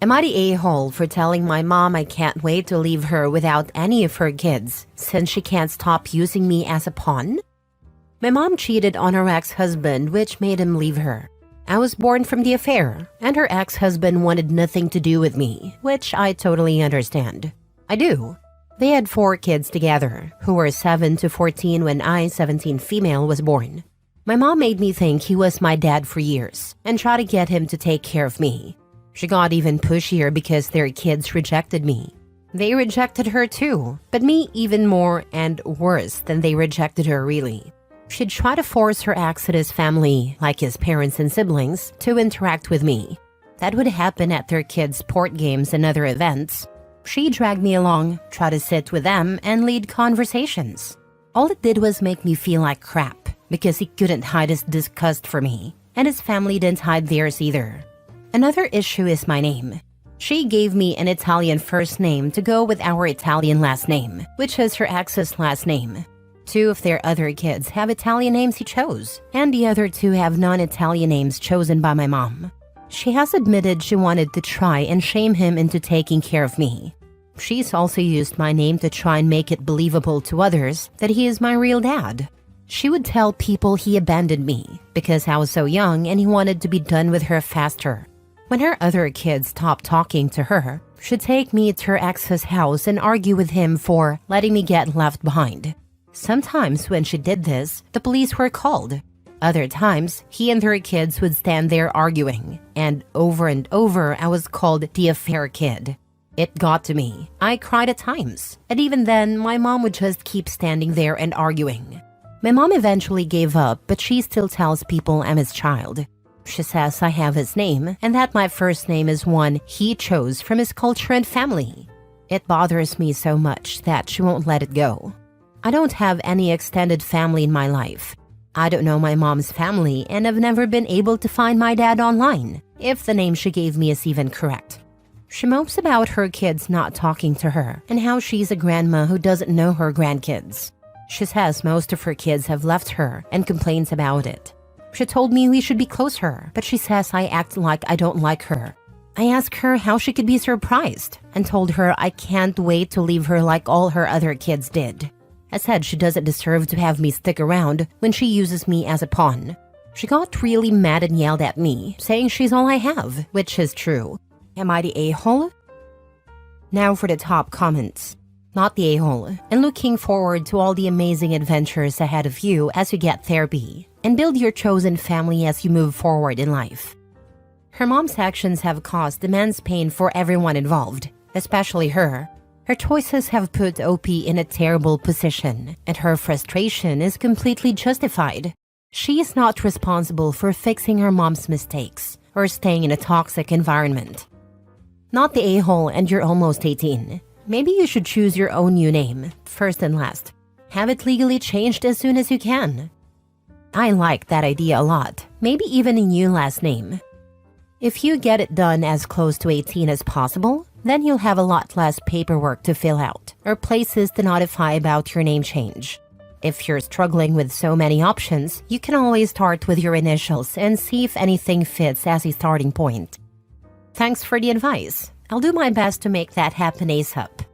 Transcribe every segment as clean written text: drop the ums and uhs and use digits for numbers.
Am I the a-hole for telling my mom I can't wait to leave her without any of her kids since she can't stop using me as a pawn? My mom cheated on her ex-husband, which made him leave her. I was born from the affair, and her ex-husband wanted nothing to do with me, which I totally understand. I do. They had 4 kids together, who were 7 to 14 when I, 17 female, was born. My mom made me think he was my dad for years, and tried to get him to take care of me. She got even pushier because their kids rejected me. They rejected her too, but me even more and worse than they rejected her really. She'd try to force her ex family, like his parents and siblings, to interact with me. That would happen at their kids' sport games and other events. She dragged me along, tried to sit with them, and lead conversations. All it did was make me feel like crap, because he couldn't hide his disgust for me, and his family didn't hide theirs either. Another issue is my name. She gave me an Italian first name to go with our Italian last name, which is her ex's last name. 2 of their other kids have Italian names he chose, and the other 2 have non-Italian names chosen by my mom. She has admitted she wanted to try and shame him into taking care of me. She's also used my name to try and make it believable to others that he is my real dad. She would tell people he abandoned me because I was so young and he wanted to be done with her faster. When her other kids stopped talking to her, she'd take me to her ex's house and argue with him for letting me get left behind. Sometimes when she did this, the police were called. Other times, he and her kids would stand there arguing, and over I was called the affair kid. It got to me. I cried at times, and even then, my mom would just keep standing there and arguing. My mom eventually gave up, but she still tells people I'm his child. She says I have his name, and that my first name is one he chose from his culture and family. It bothers me so much that she won't let it go. I don't have any extended family in my life. I don't know my mom's family, and I've never been able to find my dad online, if the name she gave me is even correct. She mopes about her kids not talking to her, and how she's a grandma who doesn't know her grandkids. She says most of her kids have left her and complains about it. She told me we should be closer, but she says I act like I don't like her. I asked her how she could be surprised, and told her I can't wait to leave her like all her other kids did. I said she doesn't deserve to have me stick around when she uses me as a pawn. She got really mad and yelled at me, saying she's all I have, which is true. Am I the a-hole? Now for the top comments. Not the a-hole, and looking forward to all the amazing adventures ahead of you as you get therapy, and build your chosen family as you move forward in life. Her mom's actions have caused immense pain for everyone involved, especially her. Her choices have put OP in a terrible position, and her frustration is completely justified. She is not responsible for fixing her mom's mistakes or staying in a toxic environment. Not the a-hole, and you're almost 18. Maybe you should choose your own new name, first and last. Have it legally changed as soon as you can. I like that idea a lot, maybe even a new last name. If you get it done as close to 18 as possible, then you'll have a lot less paperwork to fill out, or places to notify about your name change. If you're struggling with so many options, you can always start with your initials and see if anything fits as a starting point. Thanks for the advice. I'll do my best to make that happen ASAP.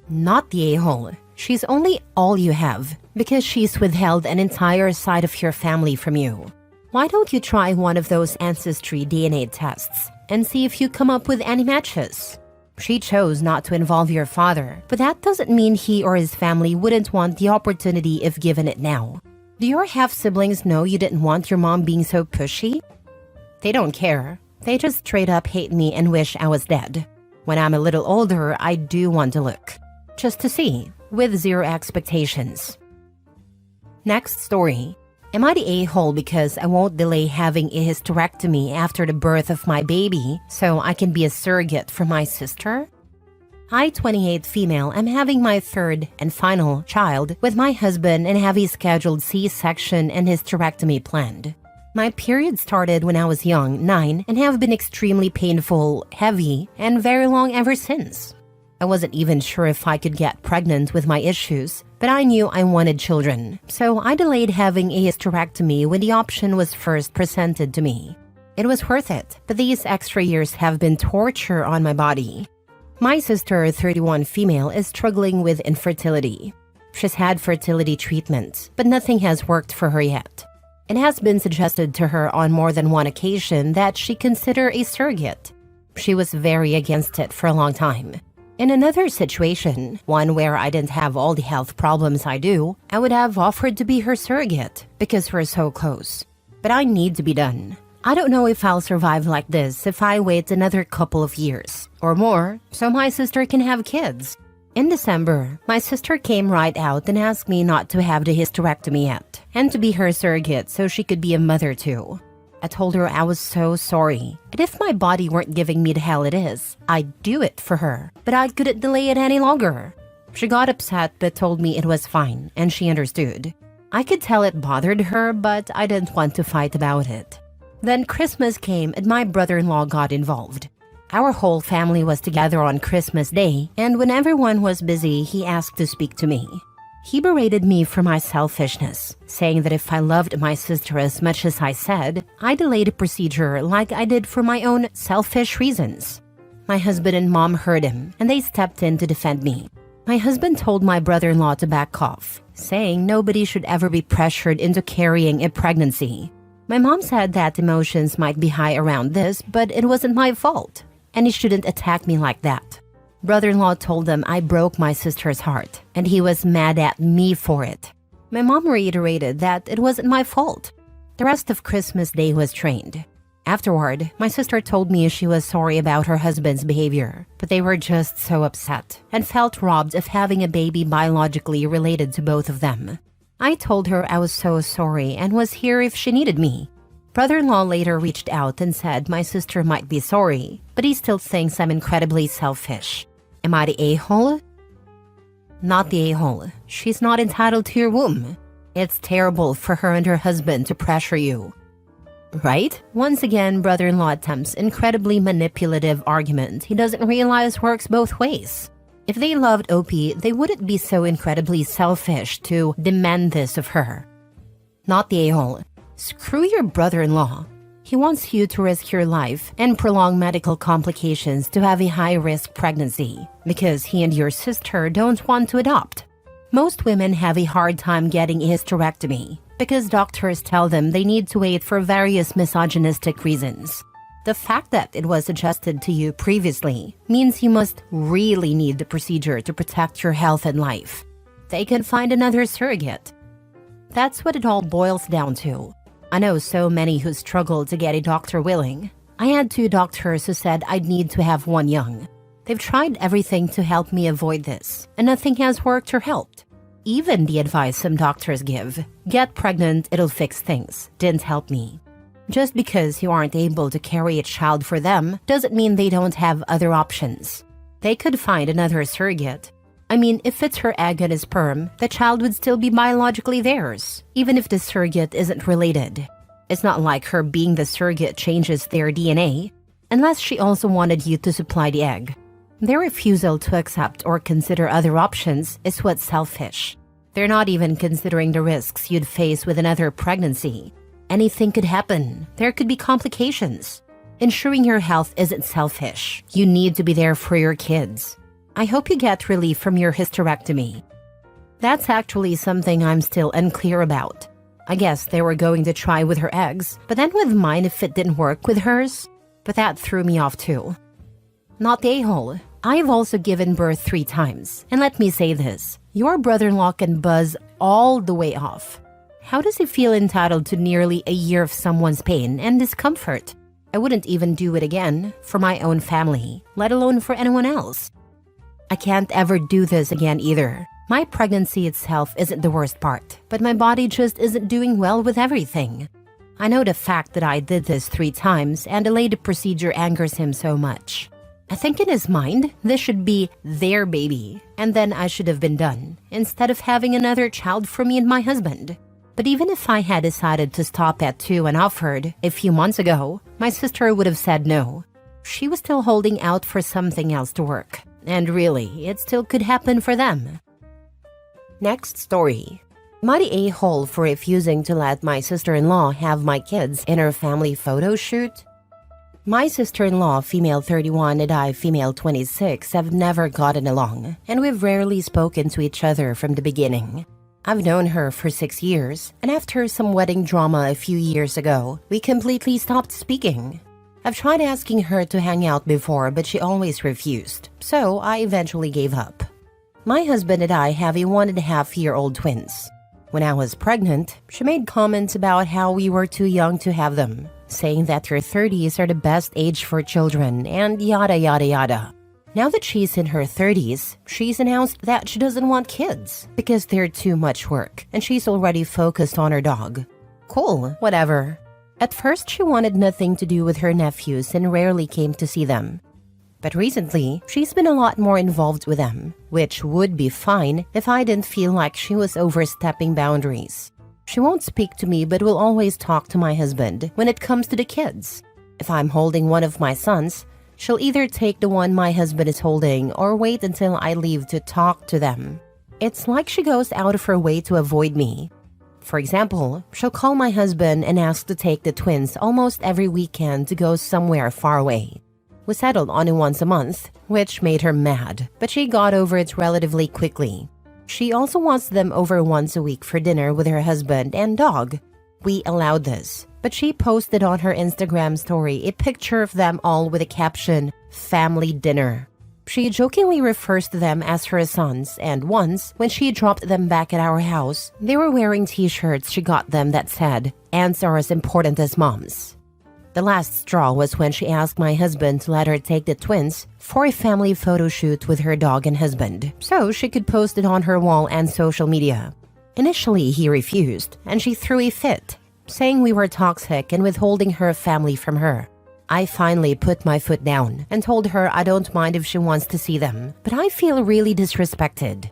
Not the a-hole. She's only all you have, because she's withheld an entire side of your family from you. Why don't you try one of those ancestry DNA tests and see if you come up with any matches? She chose not to involve your father, but that doesn't mean he or his family wouldn't want the opportunity if given it now. Do your half-siblings know you didn't want your mom being so pushy? They don't care. They just straight up hate me and wish I was dead. When I'm a little older, I do want to look. Just to see, with zero expectations. Next story. Am I the a-hole because I won't delay having a hysterectomy after the birth of my baby so I can be a surrogate for my sister? I, 28 female, am having my third and final child with my husband and have a scheduled C-section and hysterectomy planned. My period started when I was young, 9, and have been extremely painful, heavy, and very long ever since. I wasn't even sure if I could get pregnant with my issues, but I knew I wanted children, so I delayed having a hysterectomy when the option was first presented to me. It was worth it, but these extra years have been torture on my body. My sister, 31 female, is struggling with infertility. She's had fertility treatments, but nothing has worked for her yet. It has been suggested to her on more than one occasion that she consider a surrogate. She was very against it for a long time. In another situation, one where I didn't have all the health problems I do, I would have offered to be her surrogate because we're so close. But I need to be done. I don't know if I'll survive like this if I wait another couple of years or more so my sister can have kids. In December, my sister came right out and asked me not to have the hysterectomy yet and to be her surrogate so she could be a mother too. I told her I was so sorry, and if my body weren't giving me the hell it is, I'd do it for her, but I couldn't delay it any longer. She got upset but told me it was fine, and she understood. I could tell it bothered her, but I didn't want to fight about it. Then Christmas came and my brother-in-law got involved. Our whole family was together on Christmas Day, and when everyone was busy, he asked to speak to me. He berated me for my selfishness, saying that if I loved my sister as much as I said, I delayed the procedure like I did for my own selfish reasons. My husband and mom heard him, and they stepped in to defend me. My husband told my brother-in-law to back off, saying nobody should ever be pressured into carrying a pregnancy. My mom said that emotions might be high around this, but it wasn't my fault, and he shouldn't attack me like that. Brother-in-law told them I broke my sister's heart, and he was mad at me for it. My mom reiterated that it wasn't my fault. The rest of Christmas Day was trained. Afterward, my sister told me she was sorry about her husband's behavior, but they were just so upset and felt robbed of having a baby biologically related to both of them. I told her I was so sorry and was here if she needed me. Brother-in-law later reached out and said my sister might be sorry, but he still thinks I'm incredibly selfish. Am I the a-hole? Not the a-hole. She's not entitled to your womb. It's terrible for her and her husband to pressure you. Right? Once again, brother-in-law attempts incredibly manipulative argument he doesn't realize works both ways. If they loved OP, they wouldn't be so incredibly selfish to demand this of her. Not the a-hole. Screw your brother-in-law. He wants you to risk your life and prolong medical complications to have a high-risk pregnancy because he and your sister don't want to adopt. Most women have a hard time getting a hysterectomy because doctors tell them they need to wait for various misogynistic reasons. The fact that it was suggested to you previously means you must really need the procedure to protect your health and life. They can find another surrogate. That's what it all boils down to. I know so many who struggle to get a doctor willing. I had 2 doctors who said I'd need to have one young. They've tried everything to help me avoid this, and nothing has worked or helped. Even the advice some doctors give, get pregnant, it'll fix things, didn't help me. Just because you aren't able to carry a child for them doesn't mean they don't have other options. They could find another surrogate. I mean, if it's her egg and his sperm, the child would still be biologically theirs, even if the surrogate isn't related. It's not like her being the surrogate changes their DNA, unless she also wanted you to supply the egg. Their refusal to accept or consider other options is what's selfish. They're not even considering the risks you'd face with another pregnancy. Anything could happen. There could be complications. Ensuring your health isn't selfish. You need to be there for your kids. I hope you get relief from your hysterectomy. That's actually something I'm still unclear about. I guess they were going to try with her eggs, but then with mine if it didn't work with hers. But that threw me off too. Not the a-hole. I've also given birth 3 times. And let me say this, your brother-in-law can buzz all the way off. How does he feel entitled to nearly a year of someone's pain and discomfort? I wouldn't even do it again for my own family, let alone for anyone else. I can't ever do this again either. My pregnancy itself isn't the worst part, but my body just isn't doing well with everything. I know the fact that I did this 3 times and delayed the procedure angers him so much. I think in his mind, this should be their baby, and then I should have been done, instead of having another child for me and my husband. But even if I had decided to stop at 2 and offered a few months ago, my sister would have said no. She was still holding out for something else to work. And really, it still could happen for them. Next story. Am I the a-hole for refusing to let my sister-in-law have my kids in her family photo shoot? My sister-in-law, female 31, and I, female 26, have never gotten along, and we've rarely spoken to each other from the beginning. I've known her for 6 years, and after some wedding drama a few years ago, we completely stopped speaking. I've tried asking her to hang out before, but she always refused, so I eventually gave up. My husband and I have a 1.5-year-old twins. When I was pregnant, she made comments about how we were too young to have them, saying that her 30s are the best age for children, and yada yada yada. Now that she's in her 30s, she's announced that she doesn't want kids because they're too much work, and she's already focused on her dog. Cool, whatever. At first, she wanted nothing to do with her nephews and rarely came to see them. But recently, she's been a lot more involved with them, which would be fine if I didn't feel like she was overstepping boundaries. She won't speak to me but will always talk to my husband when it comes to the kids. If I'm holding one of my sons, she'll either take the one my husband is holding or wait until I leave to talk to them. It's like she goes out of her way to avoid me. For example, she'll call my husband and ask to take the twins almost every weekend to go somewhere far away. We settled on it once a month, which made her mad, but she got over it relatively quickly. She also wants them over once a week for dinner with her husband and dog. We allowed this, but she posted on her Instagram story a picture of them all with a caption, "Family Dinner." She jokingly refers to them as her sons, and once, when she dropped them back at our house, they were wearing t-shirts she got them that said, "Aunts are as important as moms." The last straw was when she asked my husband to let her take the twins for a family photo shoot with her dog and husband, so she could post it on her wall and social media. Initially, he refused, and she threw a fit, saying we were toxic and withholding her family from her. I finally put my foot down and told her I don't mind if she wants to see them, but I feel really disrespected.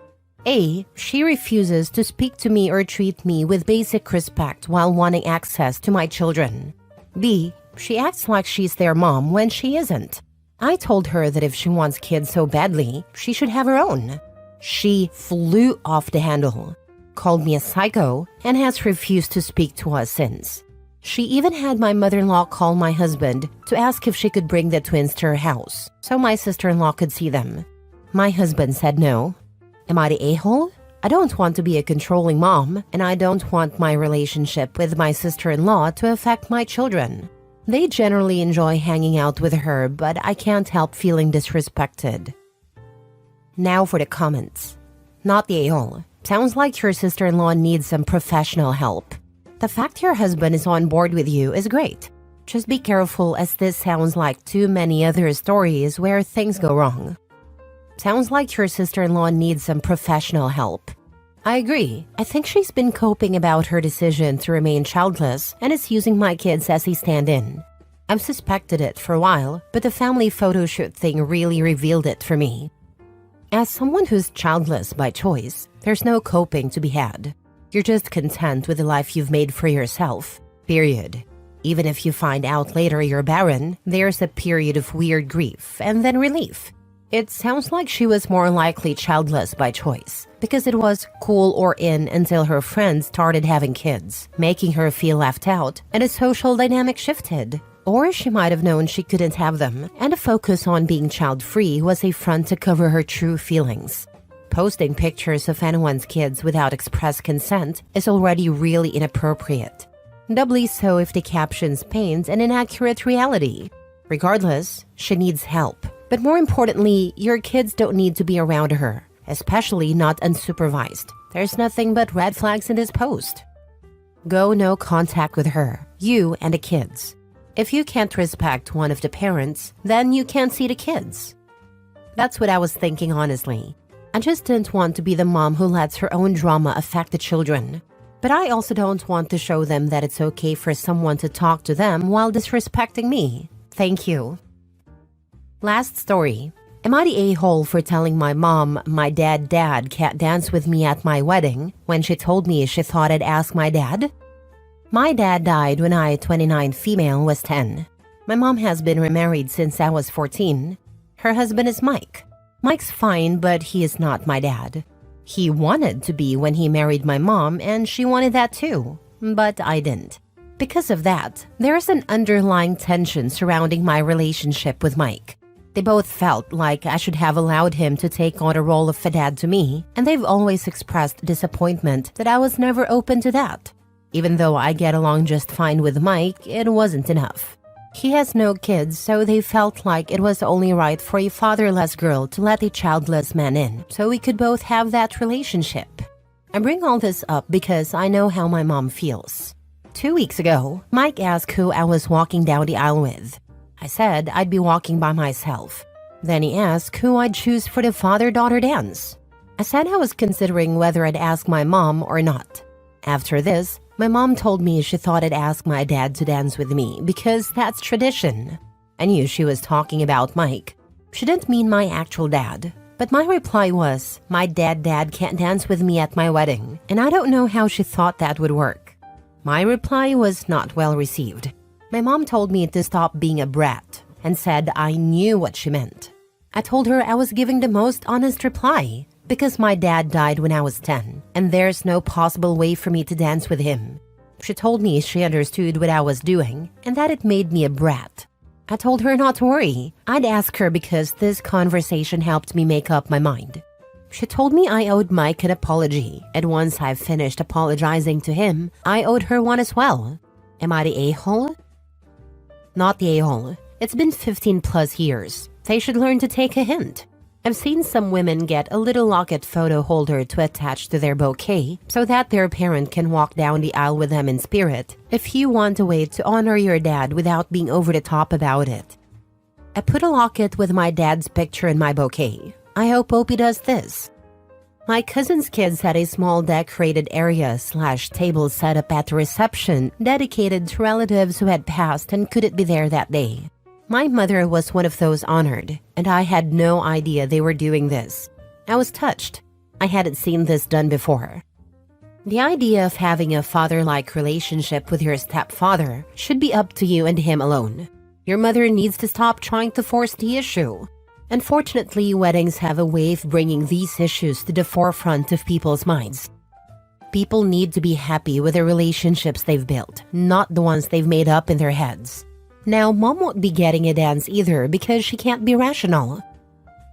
A, she refuses to speak to me or treat me with basic respect while wanting access to my children. B, she acts like she's their mom when she isn't. I told her that if she wants kids so badly, she should have her own. She flew off the handle, called me a psycho, and has refused to speak to us since. She even had my mother-in-law call my husband to ask if she could bring the twins to her house so my sister-in-law could see them. My husband said no. Am I the a-hole? I don't want to be a controlling mom, and I don't want my relationship with my sister-in-law to affect my children. They generally enjoy hanging out with her, but I can't help feeling disrespected. Now for the comments. Not the a-hole. Sounds like your sister-in-law needs some professional help. The fact your husband is on board with you is great. Just be careful, as this sounds like too many other stories where things go wrong. Sounds like your sister-in-law needs some professional help. I agree. I think she's been coping about her decision to remain childless and is using my kids as a stand-in. I've suspected it for a while, but the family photo shoot thing really revealed it for me. As someone who's childless by choice, there's no coping to be had. You're just content with the life you've made for yourself, period. Even if you find out later you're barren, there's a period of weird grief and then relief. It sounds like she was more likely childless by choice, because it was cool or in until her friends started having kids, making her feel left out, and a social dynamic shifted. Or she might have known she couldn't have them, and a focus on being child-free was a front to cover her true feelings. Posting pictures of anyone's kids without express consent is already really inappropriate. Doubly so if the captions paint an inaccurate reality. Regardless, she needs help. But more importantly, your kids don't need to be around her, especially not unsupervised. There's nothing but red flags in this post. Go no contact with her, you and the kids. If you can't respect one of the parents, then you can't see the kids. That's what I was thinking, honestly. I just didn't want to be the mom who lets her own drama affect the children. But I also don't want to show them that it's okay for someone to talk to them while disrespecting me. Thank you. Last story. Am I the a-hole for telling my mom my dad can't dance with me at my wedding when she told me she thought I'd ask my dad? My dad died when I, 29 female, was 10. My mom has been remarried since I was 14. Her husband is Mike. Mike's fine, but he is not my dad. He wanted to be when he married my mom, and she wanted that too, but I didn't. Because of that, there's an underlying tension surrounding my relationship with Mike. They both felt like I should have allowed him to take on a role of a dad to me, and they've always expressed disappointment that I was never open to that. Even though I get along just fine with Mike, it wasn't enough. He has no kids, so they felt like it was only right for a fatherless girl to let a childless man in, so we could both have that relationship. I bring all this up because I know how my mom feels. 2 weeks ago, Mike asked who I was walking down the aisle with. I said I'd be walking by myself. Then he asked who I'd choose for the father-daughter dance. I said I was considering whether I'd ask my mom or not. After this, my mom told me she thought I'd ask my dad to dance with me because that's tradition. I knew she was talking about Mike. She didn't mean my actual dad. But my reply was, my dad can't dance with me at my wedding, and I don't know how she thought that would work. My reply was not well received. My mom told me to stop being a brat and said I knew what she meant. I told her I was giving the most honest reply because my dad died when I was 10 and there's no possible way for me to dance with him. She told me she understood what I was doing and that it made me a brat. I told her not to worry. I'd ask her because this conversation helped me make up my mind. She told me I owed Mike an apology, and once I've finished apologizing to him, I owed her one as well. Am I the a-hole? Not the a-hole. It's been 15 plus years. They should learn to take a hint. I've seen some women get a little locket photo holder to attach to their bouquet so that their parent can walk down the aisle with them in spirit if you want a way to honor your dad without being over the top about it. I put a locket with my dad's picture in my bouquet. I hope Opie does this. My cousin's kids had a small decorated area/table set up at the reception dedicated to relatives who had passed and couldn't be there that day. My mother was one of those honored, and I had no idea they were doing this. I was touched. I hadn't seen this done before. The idea of having a father-like relationship with your stepfather should be up to you and him alone. Your mother needs to stop trying to force the issue. Unfortunately, weddings have a way of bringing these issues to the forefront of people's minds. People need to be happy with the relationships they've built, not the ones they've made up in their heads. Now, Mom won't be getting a dance either because she can't be rational.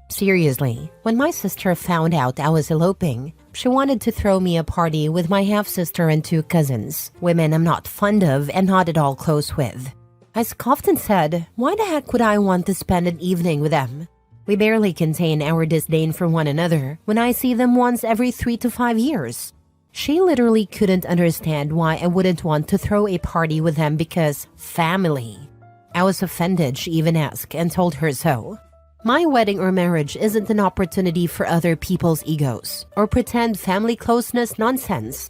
Seriously, when my sister found out I was eloping, she wanted to throw me a party with my half-sister and 2 cousins, women I'm not fond of and not at all close with. I scoffed and said, why the heck would I want to spend an evening with them? We barely contain our disdain for one another when I see them once every 3 to 5 years. She literally couldn't understand why I wouldn't want to throw a party with them because family. I was offended she even asked and told her so. My wedding or marriage isn't an opportunity for other people's egos or pretend family closeness nonsense.